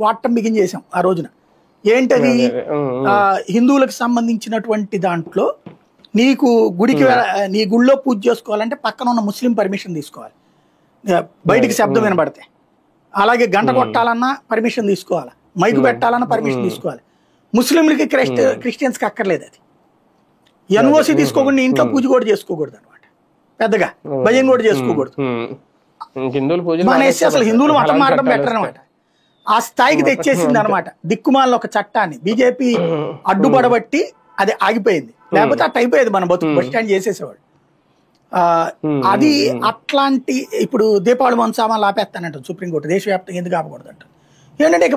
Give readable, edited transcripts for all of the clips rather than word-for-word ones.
వాడటం బిగించేసాం ఆ రోజున. ఏంటది, హిందువులకు సంబంధించినటువంటి దాంట్లో నీకు గుడికి నీ గుళ్ళో పూజ చేసుకోవాలంటే పక్కన ఉన్న ముస్లిం పర్మిషన్ తీసుకోవాలి, బయటికి శబ్దం వినబడితే. అలాగే గంట కొట్టాలన్నా పర్మిషన్ తీసుకోవాలి, మైకు పెట్టాలన్నా పర్మిషన్ తీసుకోవాలి. ముస్లింలకి క్రిస్టియన్స్కి అక్కర్లేదు. అది ఎన్ఓసి తీసుకోకుండా ఇంట్లో పూజ కూడా చేసుకోకూడదు అనమాట, పెద్దగా భయం కూడా చేసుకోకూడదు. మానేసి అసలు హిందువులు మతం మారడం బెటర్ అనమాట. ఆ స్థాయికి తెచ్చేసింది అనమాట దిక్కుమాలిన ఒక చట్టాన్ని. బీజేపీ అడ్డుపడబట్టి అది ఆగిపోయింది, లేకపోతే అట్ట అయిపోయేది మన బతుకు, బస్ స్టాండ్ చేసేసేవాడు. అది అట్లాంటి ఇప్పుడు దీపావళి సామాన్లు ఆపేస్తానంటారు సుప్రీంకోర్టు, దేశవ్యాప్తంగా ఎందుకు ఆపకూడదు అంటారు. ఏంటంటే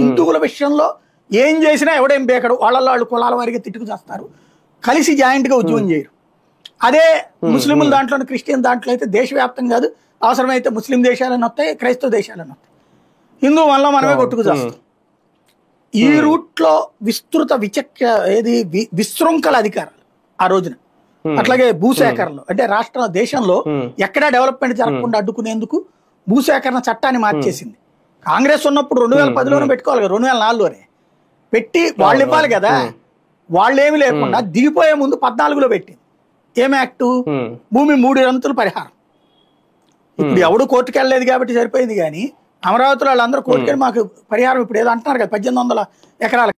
హిందువుల విషయంలో ఏం చేసినా ఎవడేం బేకడు, వాళ్ళు కులాల వారికి తిట్టుకు చేస్తారు, కలిసి జాయింట్ గా ఉద్యమం చేయరు. అదే ముస్లింల దాంట్లో క్రిస్టియన్ దాంట్లో అయితే దేశవ్యాప్తంగా కాదు, అవసరమైతే ముస్లిం దేశాలను వస్తాయి, క్రైస్తవ దేశాలను వస్తాయి, హిందూ వల్ల మనమే కొట్టుకు చేస్తాం. ఈ రూట్ లో విస్తృత విశృంఖల అధికారాలు ఆ రోజున. అట్లాగే భూసేకరణలు అంటే దేశంలో ఎక్కడా డెవలప్మెంట్ జరగకుండా అడ్డుకునేందుకు భూసేకరణ చట్టాన్ని మార్చేసింది. కాంగ్రెస్ ఉన్నప్పుడు 2010లోనే పెట్టుకోవాలి కదా, 2004లోనే పెట్టి వాళ్ళు ఇవ్వాలి కదా, వాళ్ళు ఏమి లేకుండా దిగిపోయే ముందు 14లో పెట్టింది. ఏం యాక్టు, భూమి 3 వంతులు పరిహారం. ఇప్పుడు ఎవడు కోర్టుకు వెళ్ళలేదు కాబట్టి సరిపోయింది, కానీ అమరావతిలో వాళ్ళందరూ కోర్టుకెళ్ళి మాకు పరిహారం ఇప్పుడు ఏదో అంటున్నారు కదా 1800 ఎకరాలు